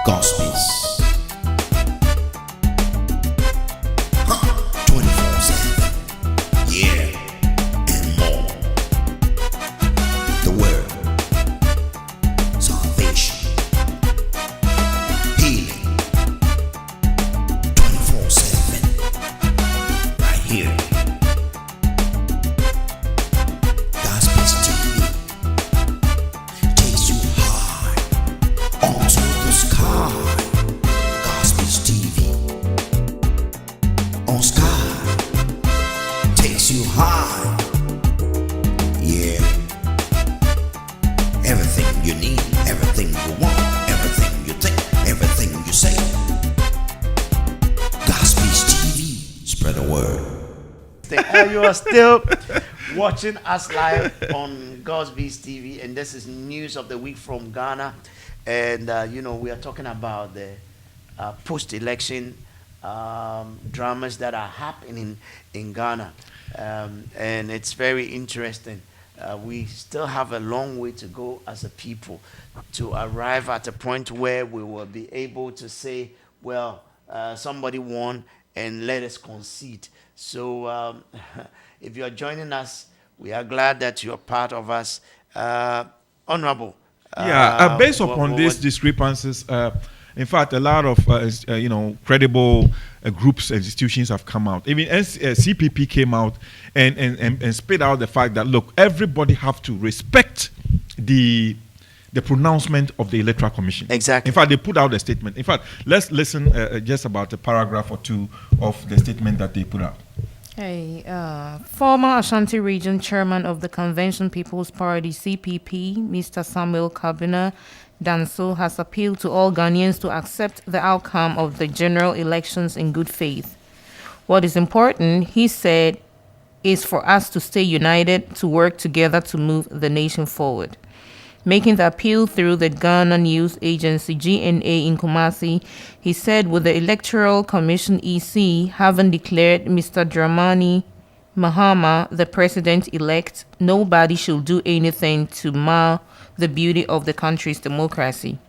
Gospels. 24/7. Yeah, and more. The word, salvation, healing. 24/7. Right here. Gospels TV takes you high onto the sky. Gospels TV on sky takes you high. Yeah. Everything you need, everything you want, everything you think, everything you say. Gospels TV. Spread the word. You are still watching us live on Gospels TV, and this is news of the week from Ghana. And we are talking about the post-election dramas that are happening in Ghana, and it's very interesting. We still have a long way to go as a people to arrive at a point where we will be able to say, well, somebody won and let us concede. So if you are joining us, we are glad that you are part of us. Honorable. Based upon these discrepancies, in fact, a lot of credible groups and institutions have come out. Even CPP came out and spit out the fact that, look, everybody have to respect the pronouncement of the Electoral Commission. Exactly. In fact, they put out a statement. In fact, let's listen just about a paragraph or two of the statement that they put out. Hey, former Ashanti Region Chairman of the Convention People's Party, CPP, Mr. Samuel Kabina Danso, has appealed to all Ghanaians to accept the outcome of the general elections in good faith. What is important, he said, is for us to stay united, to work together to move the nation forward. Making the appeal through the Ghana News Agency, GNA, in Kumasi, he said, with the Electoral Commission EC having declared Mr. Dramani Mahama the president-elect, nobody should do anything to mar the beauty of the country's democracy.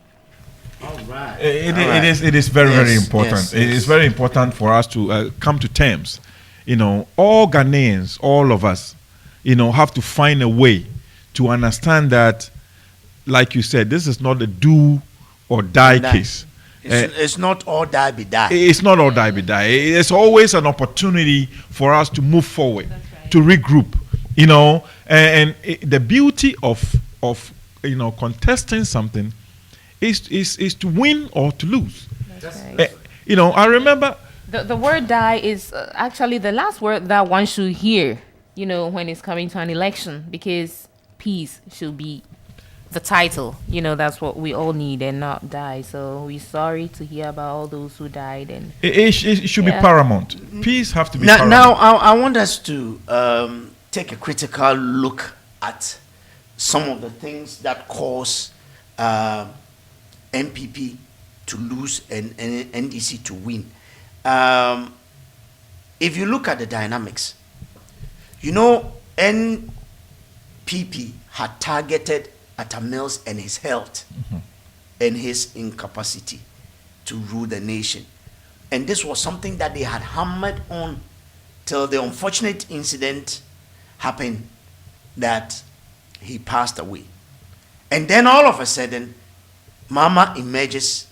All right. It is very, very important. Yes. It is very important for us to come to terms. All Ghanaians, all of us, have to find a way to understand that, like you said, this is not a do or die case. It's not all die be die. It's not all die be die. It's always an opportunity for us to move forward, to regroup. And the beauty of contesting something is to win or to lose. That's right. I remember the word die is actually the last word that one should hear, when it's coming to an election, because peace should be the title. That's what we all need, and not die. So we're sorry to hear about all those who died. And it should be paramount. Peace have to be paramount. Now I want us to take a critical look at some of the things that cause NPP to lose and NDC to win. If you look at the dynamics, NPP had targeted Atta Mills and his health and his incapacity to rule the nation. And this was something that they had hammered on till the unfortunate incident happened that he passed away. And then all of a sudden, Mama emerges,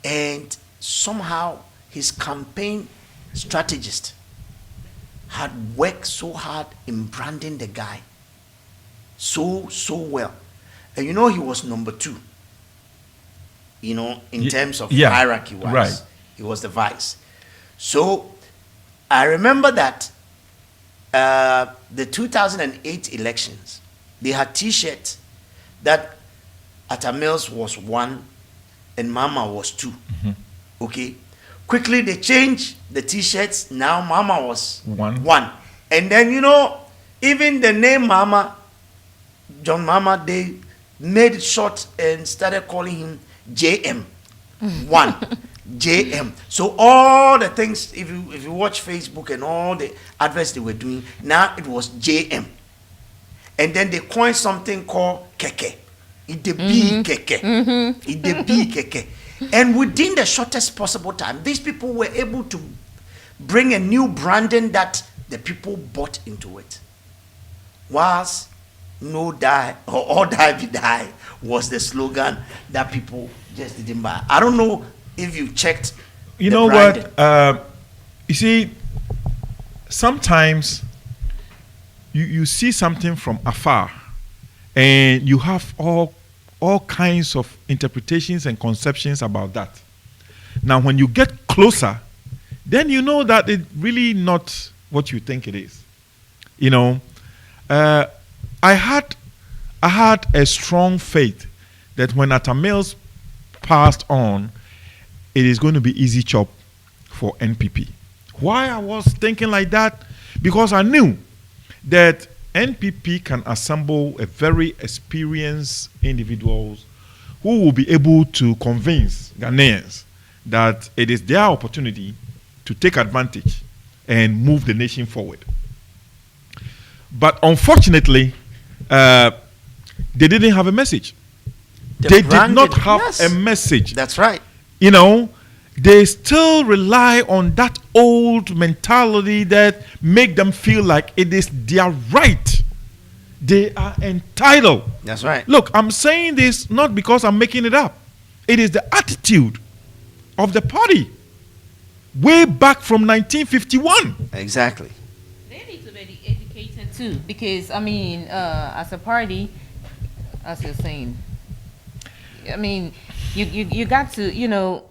and somehow his campaign strategist had worked so hard in branding the guy so well. And he was number 2. In terms of hierarchy-wise. Right. He was the vice. So I remember that the 2008 elections, they had T-shirts that Atta Mills was 1 and Mama was 2. Okay. Quickly they changed the T-shirts. Now Mama was 1. And then even the name Mama, John Mama, they made it short and started calling him JM. 1. JM. So all the things, if you watch Facebook and all the adverts they were doing, now it was JM. And then they coined something called Keke. Idebi keke. Idebi keke. And within the shortest possible time, these people were able to bring a new branding that the people bought into it. Whilst no die or all die be die was the slogan that people just didn't buy. I don't know if you checked. You the know branding. what? You see, sometimes you see something from afar, and you have all kinds of interpretations and conceptions about that. Now, when you get closer, then you know that it's really not what you think it is. You know, I had a strong faith that when Atta Mills passed on, it is going to be easy chop for NPP. Why I was thinking like that? Because I knew that NPP can assemble a very experienced individuals who will be able to convince Ghanaians that it is their opportunity to take advantage and move the nation forward. But unfortunately, they didn't have a message. They did not have a message. That's right. You know, they still rely on that old mentality that make them feel like it is their right. They are entitled. That's right. Look, I'm saying this not because I'm making it up. It is the attitude of the party way back from 1951. Exactly. They need to be educated too, because I mean, as a party, as you're saying, I mean, you got to, you know,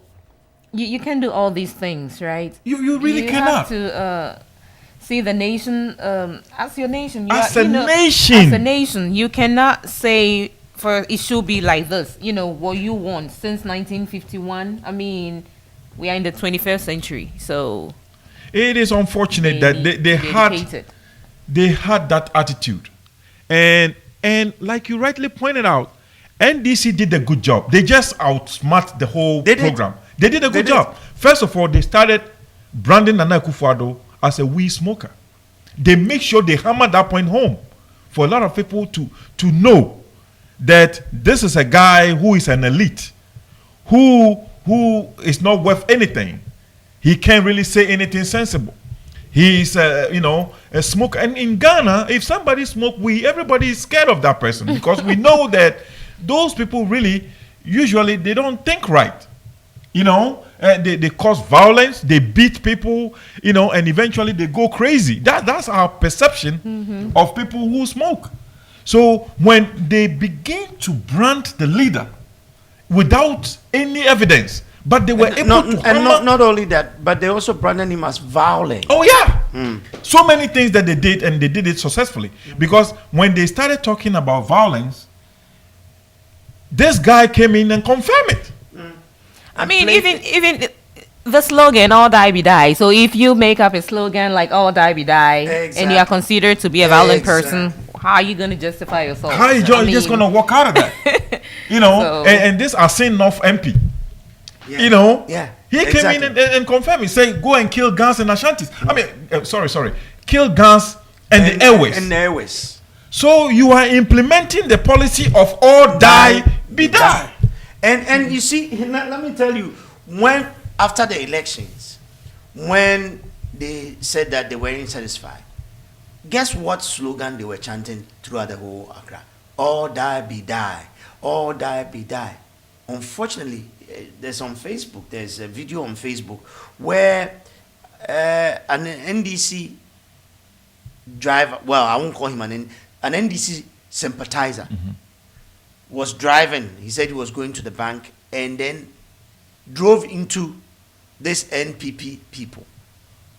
you can do all these things, right? You really you cannot. have to see the nation as your nation. As a nation, you cannot say for it should be like this. You know what you want since 1951. I mean, we are in the 21st century, so it is unfortunate that they had that attitude, and like you rightly pointed out, NDC did a good job. They just outsmart the whole program. They did a good job. First of all, they started branding Nana Akufo-Addo as a weed smoker. They make sure they hammer that point home for a lot of people to know that this is a guy who is an elite, who is not worth anything. He can't really say anything sensible. He's a smoker. And in Ghana, if somebody smoke weed, everybody is scared of that person because we know that those people really, usually, they don't think right. You know, they cause violence, they beat people, you know, and eventually they go crazy. That's our perception of people who smoke. So when they begin to brand the leader without any evidence, but they were able to... And not only that, but they also branded him as violent. Oh, yeah. So many things that they did, and they did it successfully. Because when they started talking about violence, this guy came in and confirmed it. I mean, even the slogan "All die be die." So if you make up a slogan like "All die be die" and you are considered to be a violent person, how are you going to justify yourself? How are you just going to walk out of that? You know, and this Asin North MP, you know, he came in and confirmed. He said, "Go and kill Gans and Ashantis." I mean, sorry, kill Gans and the airways. And the airways. So you are implementing the policy of all die be die. And you see, let me tell you, when after the elections, when they said that they weren't satisfied, guess what slogan they were chanting throughout the whole Accra? All die be die, all die be die. Unfortunately, there's a video on Facebook where an NDC driver, well, I won't call him an NDC sympathizer, was driving. He said he was going to the bank and then drove into this NPP people.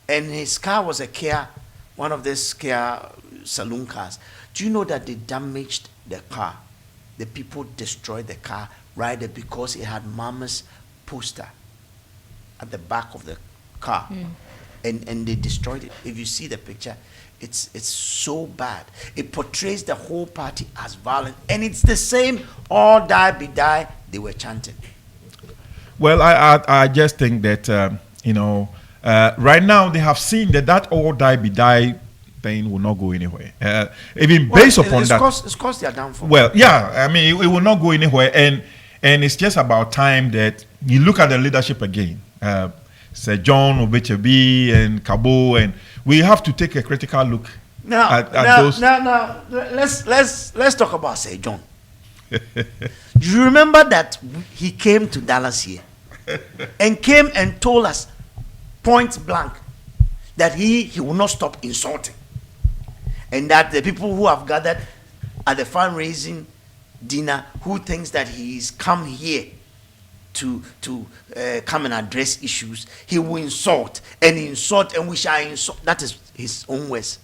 And his car was a Kia, one of these Kia saloon cars. Do you know that they damaged the car? The people destroyed the car right there because it had Mama's poster at the back of the car. And they destroyed it. If you see the picture, it's so bad. It portrays the whole party as violent, and it's the same all die be die they were chanting. Well, I just think that right now they have seen that all die be die thing will not go anywhere. Even based upon that, it's caused their downfall. well, yeah, I mean, it will not go anywhere, and it's just about time that you look at the leadership again. Sir John Obechebi and Kabo, and we have to take a critical look at those. Now, let's talk about Sir John. Do you remember that he came to Dallas here and came and told us point blank that he will not stop insulting, and that the people who have gathered at the fundraising dinner who thinks that he's come here to come and address issues, he will insult, and we shall insult. That is his own words.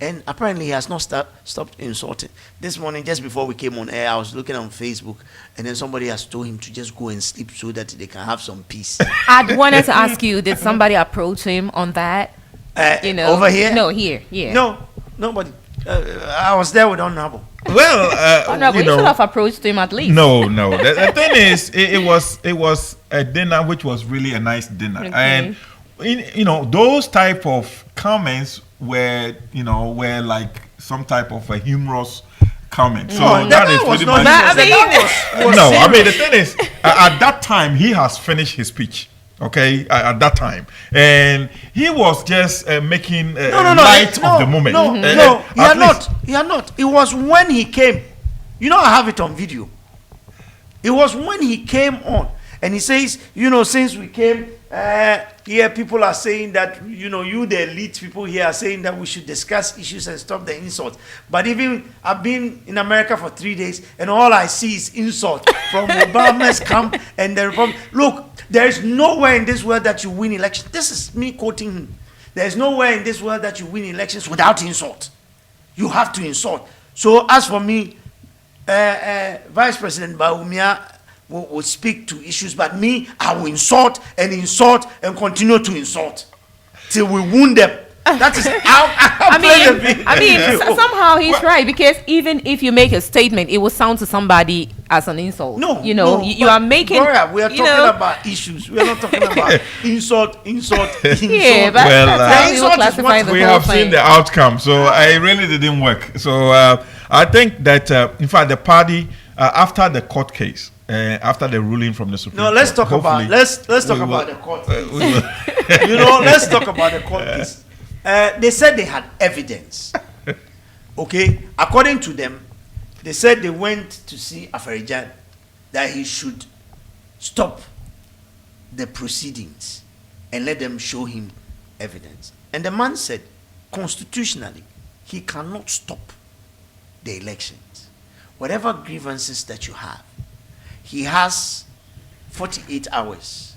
And apparently he has not stopped insulting. This morning, just before we came on air, I was looking on Facebook, and then somebody has told him to just go and sleep so that they can have some peace. I wanted to ask you, did somebody approach him on that? Over here? No, here. Yeah. No, nobody. I was there with Honorable. Well, No, you should have approached him at least. No. The thing is, it was a dinner which was really a nice dinner, Okay. and those type of comments were like some type of a humorous comment. So that is pretty much. I mean, the thing is, at that time he has finished his speech. Okay, at that time, and he was just making light of the moment. He had not. It was when he came. I have it on video. It was when he came on, and he says, since we came here, people are saying that, you the elite people here are saying that we should discuss issues and stop the insults. But even I've been in America for 3 days, and all I see is insult from Obama's camp and the Republic. Look, there is nowhere in this world that you win elections. This is me quoting him. There is nowhere in this world that you win elections without insult. You have to insult. So as for me, Vice President Bawumia will speak to issues, but me, I will insult and continue to insult till we wound them. That is how somehow he's right, because even if you make a statement, it will sound to somebody as an insult. You are making. Gloria, we are talking about issues. We are not talking about insult. Yeah, but Well, that's how we classify the we whole have thing. seen the outcome, so I really didn't work. So I think that in fact the party after the court case, after the ruling from the Supreme Court. Let's talk about let's talk about the court case. Let's talk about the court case. They said they had evidence. Okay, according to them, they said they went to see Afarijan that he should stop the proceedings and let them show him evidence. And the man said, constitutionally, he cannot stop the elections. Whatever grievances that you have, he has 48 hours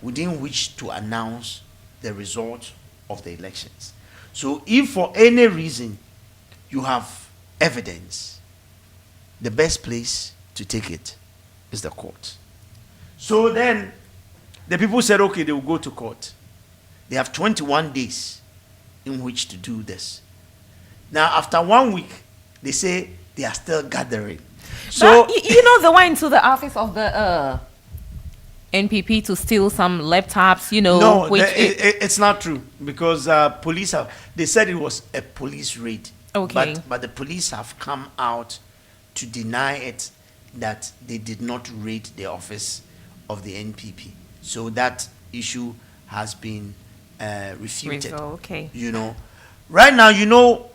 within which to announce the result of the elections. So if for any reason you have evidence, the best place to take it is the court. So then the people said, okay, they will go to court. They have 21 days in which to do this. Now, after 1 week, they say they are still gathering. So they went to the office of the NPP to steal some laptops, no, which it's not true, because police they said it was a police raid. Okay. But the police have come out to deny it, that they did not raid the office of the NPP. So that issue has been refuted. Okay. Right now,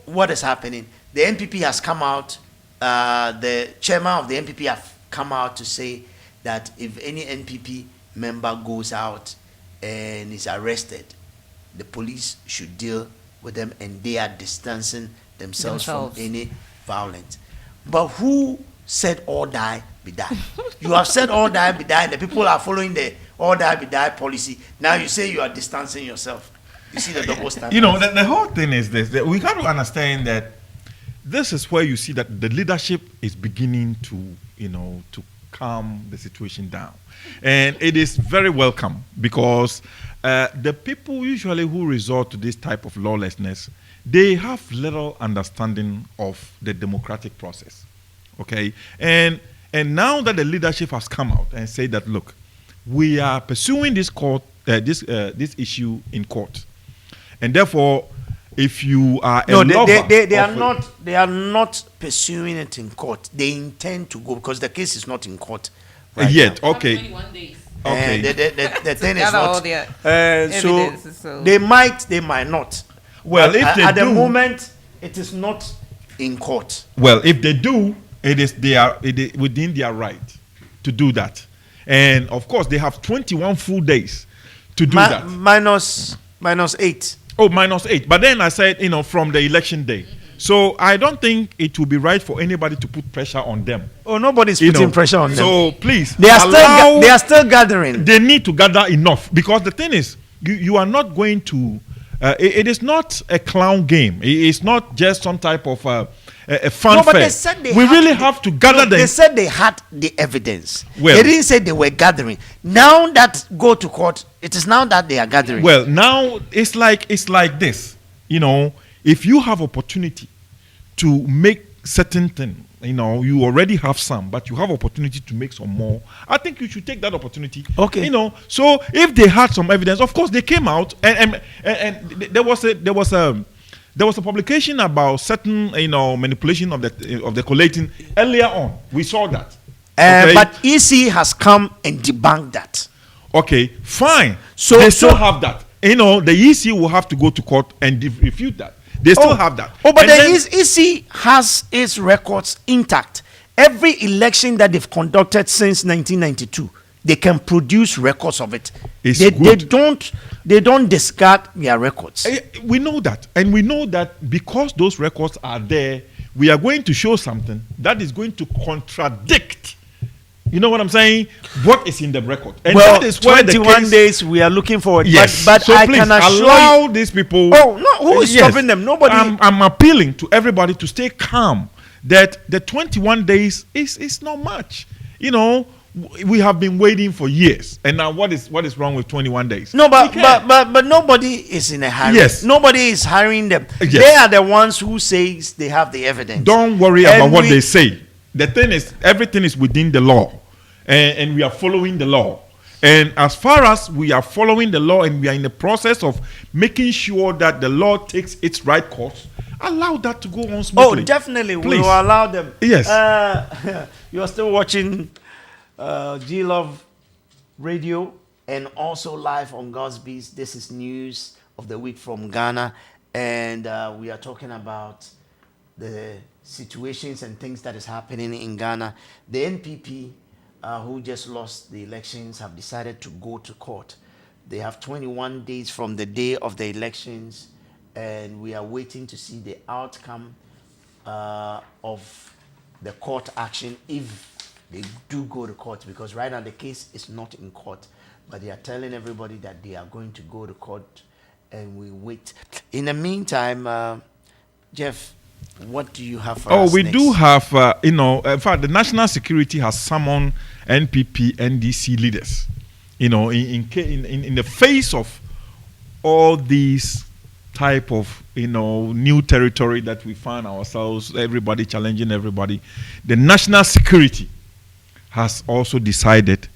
what is happening. The NPP has come out, the chairman of the NPP have come out to say that if any NPP member goes out and is arrested, the police should deal with them, and they are distancing themselves from any violence. But who said all die be die? You have said all die be die, and the people are following the all die be die policy. Now you say you are distancing yourself. You see the double standard. The whole thing is this: that we got to understand that this is where you see that the leadership is beginning to calm the situation down, and it is very welcome, because the people usually who resort to this type of lawlessness, they have little understanding of the democratic process. Okay, and now that the leadership has come out and said that, look, we are pursuing this issue in court, and therefore if you are a No, lover they are of a- not. They are not pursuing it in court. They intend to go because the case is not in court right yet. now. Okay. 21 days. Okay. And the thing is gather all what. their So evidences, so- they might not. Well, But if they at the do- moment, it is not in court. Well, if they do, it is within their right to do that. And of course, they have 21 full days to do that. Minus 8. Oh, -8. But then I said, from the election day. So I don't think it will be right for anybody to put pressure on them. Oh, nobody's You putting know. pressure on them. So please, They are allow- they are still gathering. They need to gather enough, because the thing is, you are not going to. It is not a clown game. It's not just some type of a fun No, but fair. they said they we had really the- have to gather No, them. They said they had the evidence. Well- they didn't say they were gathering. Now that go to court, it is now that they are gathering. Well, now it's like this. If you have opportunity to make certain thing, you already have some, but you have opportunity to make some more. I think you should take that opportunity. Okay. So if they had some evidence, of course they came out and there was a publication about certain manipulation of the collating earlier on. We saw that. Okay? But EC has come and debunked that. Okay, fine. So- they still so- have that. The EC will have to go to court and refute that. They still have that. Oh, but And the then- EC has its records intact. Every election that they've conducted since 1992, they can produce records of it. It's They good. don't discard their records. We know that. And we know that because those records are there, we are going to show something that is going to contradict. You know what I'm saying? What is in the record. And Well, that is where the 21 case, days we are looking forward. Yes. But So I please can assure allow you. these people. Oh, no, who is stopping them? Nobody. I'm appealing to everybody to stay calm. That the 21 days is not much. We have been waiting for years, and now what is wrong with 21 days? No, We can't. but nobody is in a hurry. Yes. Nobody is hiring them. Yes. They are the ones who says they have the evidence. Don't worry And about what we- they say. The thing is, everything is within the law, and we are following the law. And as far as we are following the law, and we are in the process of making sure that the law takes its right course, allow that to go on Oh, smoothly. definitely. We Please. will allow them. Yes. You are still watching G Love Radio and also live on God's Beats. This is news of the week from Ghana. And we are talking about the situations and things that is happening in Ghana. The NPP, who just lost the elections, have decided to go to court. They have 21 days from the day of the elections, and we are waiting to see the outcome of the court action if they do go to court, because right now the case is not in court, but they are telling everybody that they are going to go to court, and we wait. In the meantime, Jeff, what do you have for us We next? do have, in fact, the national security has summoned NPP, NDC leaders, in the face of all these type of, new territory that we find ourselves, everybody challenging everybody. The national security has also decided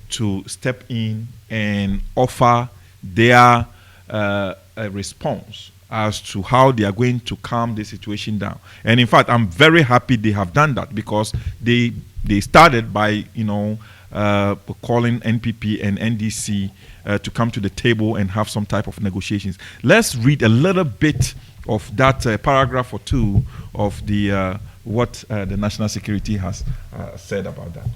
to step in and offer their a response as to how they are going to calm the situation down. And in fact, I'm very happy they have done that, because they started by calling NPP and NDC to come to the table and have some type of negotiations. Let's read a little bit of that paragraph or two of the what the national security has said about that.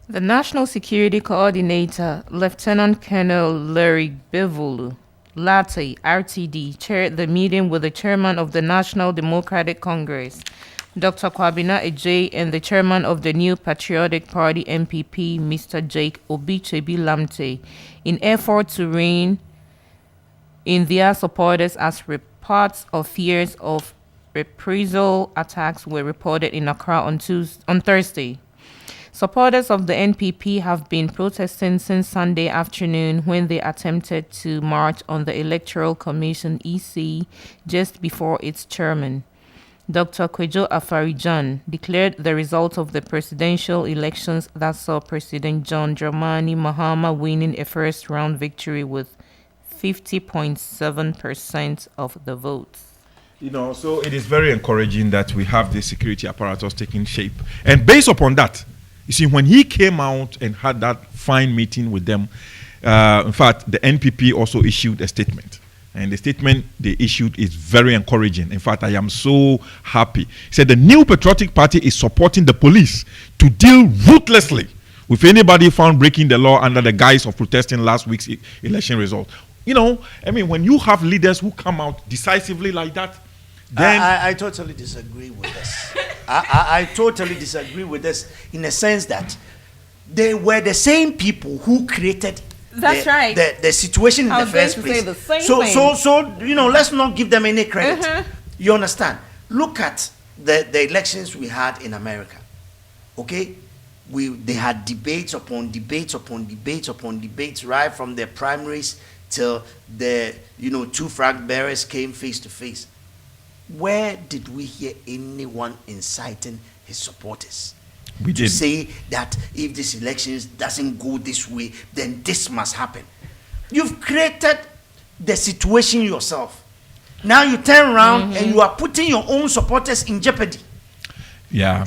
The National Security Coordinator, Lieutenant Colonel Larry Bivolu, Latte, RTD, chaired the meeting with the chairman of the National Democratic Congress, Dr. Kwabena Ejay, and the chairman of the New Patriotic Party, NPP, Mr. Jake Obichebi Lamte, in effort to rein in their supporters as reports of fears of reprisal attacks were reported in Accra on Thursday. Supporters of the NPP have been protesting since Sunday afternoon when they attempted to march on the Electoral Commission (EC) just before its chairman, Dr. Kwejo Afarijan, declared the result of the presidential elections that saw President John Dramani Mahama winning a first-round victory with 50.7% of the votes. So it is very encouraging that we have the security apparatus taking shape. And based upon that, you see, when he came out and had that fine meeting with them, in fact, the NPP also issued a statement. And the statement they issued is very encouraging. In fact, I am so happy. He said the New Patriotic Party is supporting the police to deal ruthlessly with anybody found breaking the law under the guise of protesting last week's election result. When you have leaders who come out decisively like that, then I totally disagree with this. I totally disagree with this in the sense that they were the same people who created That's right. The situation in I the was going first to place. say the same so, thing. let's not give them any credit. You understand? Look at the elections we had in America. Okay? They had debates upon debates upon debates upon debates, right from the primaries till the two flag bearers came face to face. Where did we hear anyone inciting his supporters? we To did. say that if this election doesn't go this way, then this must happen. You've created the situation yourself. Now you turn around and you are putting your own supporters in jeopardy. Yeah.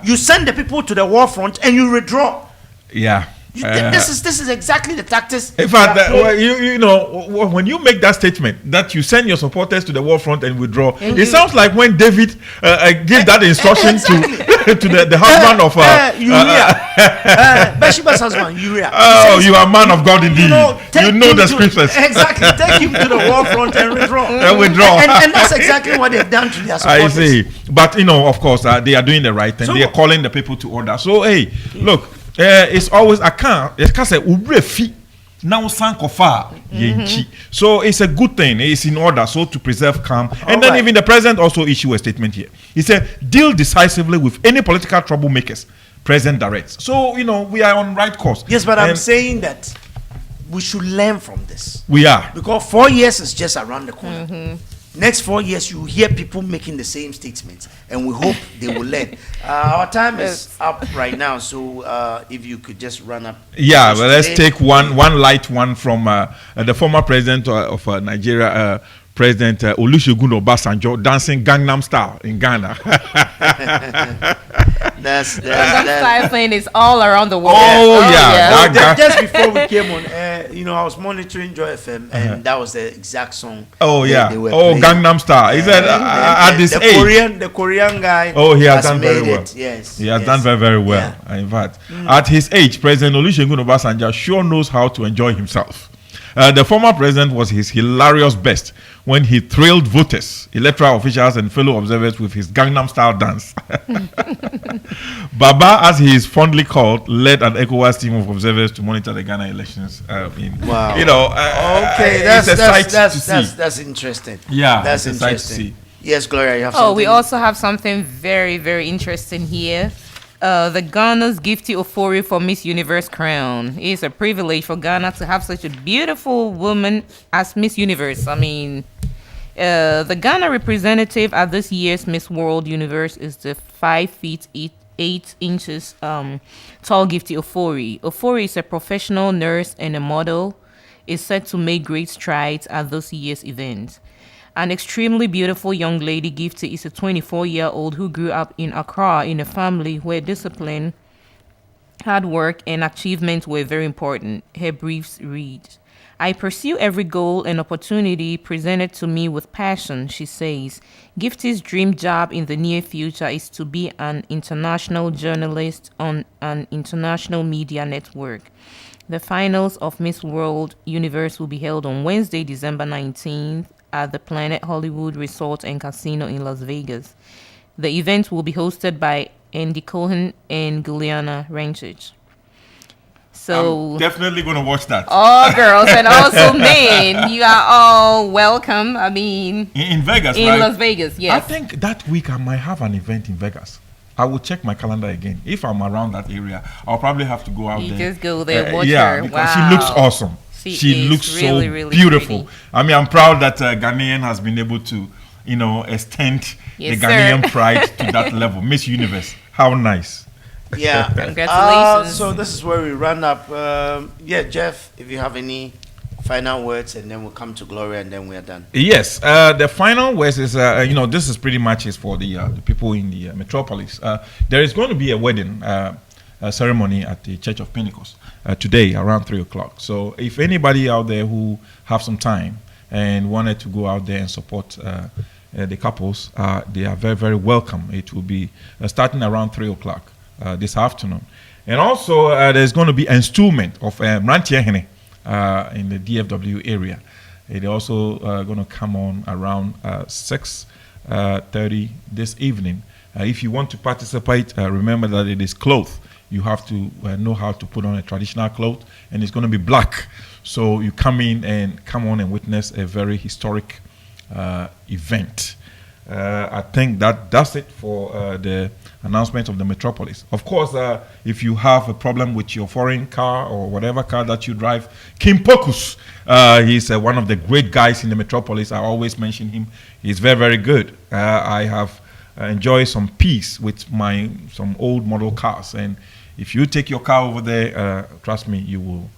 You send the people to the war front and you withdraw. Yeah. This is exactly the tactics. In fact, when you make that statement that you send your supporters to the war front and withdraw, it sounds like when David gave that instruction to the husband of Uriah, Bathsheba's husband, Uriah. Oh, you are a man of God indeed. You know the scriptures. Exactly. Take him to the war front and withdraw. Withdraw. And that's exactly what they've done to their supporters. I see. But of course, they are doing the right thing. So They are calling the people to order. So hey, look, it's always I can't say urefi now sankofa yenchi. So it's a good thing. It's in order so to preserve calm. And then right. even the president also issued a statement here. He said, deal decisively with any political troublemakers. President directs. So we are on right course. Yes, but I'm And saying that we should learn from this. we are. Because 4 years is just around the corner. Next 4 years, you hear people making the same statements, and we hope they will learn. Our time is up right now, so if you could just run up. Yeah, just well, let's today. take one light one from the former president of Nigeria, President Olusegun Obasanjo, dancing Gangnam Style in Ghana. That's Style thing is all around the world. Oh, yeah. Well, That guy- just before we came on, I was monitoring Joy FM, and that was the exact song. Oh yeah. they were Oh, playing. Gangnam Style. He said at this the age. Korean guy. Oh, he has has done very made well. it. Yes, He has yes. done very, very well. In fact, at his age, President Olusegun Obasanjo sure knows how to enjoy himself. The former president was his hilarious best when he thrilled voters, electoral officials, and fellow observers with his Gangnam Style dance. Baba, as he is fondly called, led an ECOWAS team of observers to monitor the Ghana elections. Wow. it's Okay, a sight to see. that's interesting. Yeah, that's it's a sight to interesting. see. Yes, Gloria, you have Oh, something. we also have something very, very interesting here. The Ghana's Gifty Ofori for Miss Universe crown. It's a privilege for Ghana to have such a beautiful woman as Miss Universe. I mean, the Ghana representative at this year's Miss World Universe is the 5 feet 8 inches tall Gifty Ofori. Ofori is a professional nurse and a model. Is set to make great strides at this year's event. An extremely beautiful young lady, Gifty is a 24-year-old who grew up in Accra in a family where discipline, hard work, and achievement were very important. Her briefs read, I pursue every goal and opportunity presented to me with passion, she says. Gifty's dream job in the near future is to be an international journalist on an international media network. The finals of Miss World Universe will be held on Wednesday, December 19th at the Planet Hollywood Resort and Casino in Las Vegas. The event will be hosted by Andy Cohen and Juliana Rancic. So, I'm definitely going to watch that. all girls and also men, you are all welcome. I mean, In Vegas, in right? Las Vegas, yes. I think that week I might have an event in Vegas. I will check my calendar again. If I'm around that area, I'll probably have to go out You there. just go there, watch yeah, her. because she Wow. looks awesome. She is looks really, so really beautiful. pretty. I mean, I'm proud that Ghanaian has been able to, extend Yes, the Ghanaian sir. pride to that level. Miss Universe, how nice. Yeah. Congratulations. So this is where we run up. Yeah, Jeff, if you have any final words, and then we'll come to Gloria, and then we are done. Yes, the final words is, this is pretty much is for the people in the metropolis. There is going to be a wedding ceremony at the Church of Pentecost today around 3 o'clock. So if anybody out there who have some time and wanted to go out there and support the couples, they are very, very welcome. It will be starting around 3 o'clock this afternoon. And also, there's going to be installment of Mrantiehene in the DFW area. It also going to come on around 6:30 this evening. If you want to participate, remember that it is cloth. You have to know how to put on a traditional cloth, and it's going to be black. So you come in and come on and witness a very historic event. I think that does it for the announcement of the metropolis. Of course, if you have a problem with your foreign car or whatever car that you drive, Kim Pokus, he's one of the great guys in the metropolis. I always mention him. He's very, very good. I have enjoyed some peace with some old model cars, and if you take your car over there, trust me, you will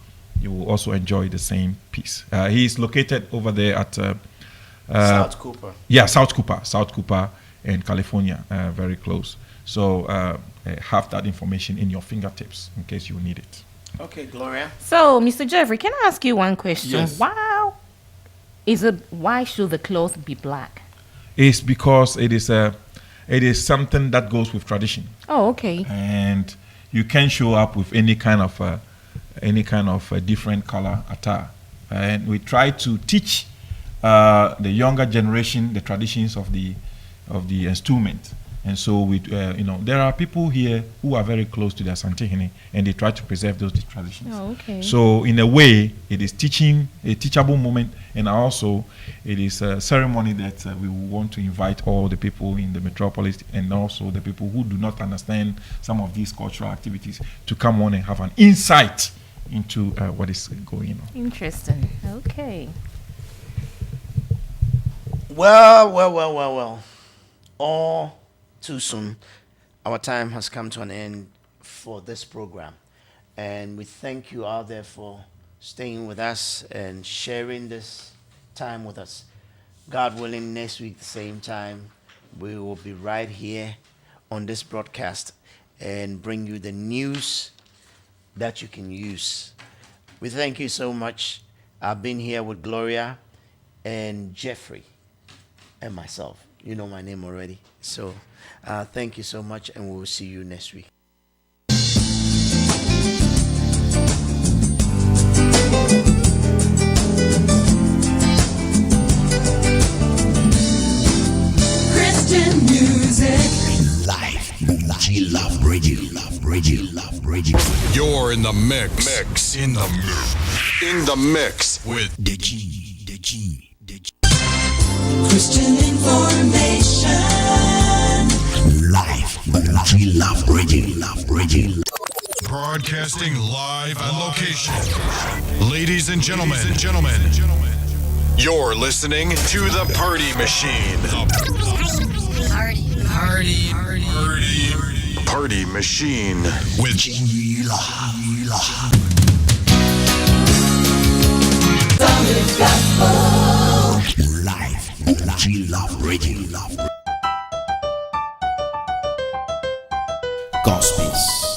also enjoy the same peace. He's located over there at South Cooper. Yeah, South Cooper in California, very close. So have that information in your fingertips in case you need it. Okay, Gloria. So, Mr. Jeffrey, can I ask you one question? Yes. Why should the cloth be black? It's because it is something that goes with tradition. Oh, okay. And you can show up with any kind of different color attire. And we try to teach the younger generation the traditions of the instrument. And so there are people here who are very close to their Santehene, and they try to preserve those traditions. Oh, okay. So in a way, it is a teachable moment, and also it is a ceremony that we want to invite all the people in the metropolis, and also the people who do not understand some of these cultural activities, to come on and have an insight into what is going on. Interesting. Okay. Well. All too soon, our time has come to an end for this program. And we thank you out there for staying with us and sharing this time with us. God willing, next week, the same time, we will be right here on this broadcast and bring you the news that you can use. We thank you so much. I've been here with Gloria and Jeffrey and myself. You know my name already. So thank you so much, and we will see you next week. Christian music. Live. Love Radio. You're in the mix. In the mix with The G. Christian information. Live. Love Radio. broadcasting live on location. Ladies and gentlemen, you're listening to the Party Machine. Party Machine with Live. Love Radio. Gospels.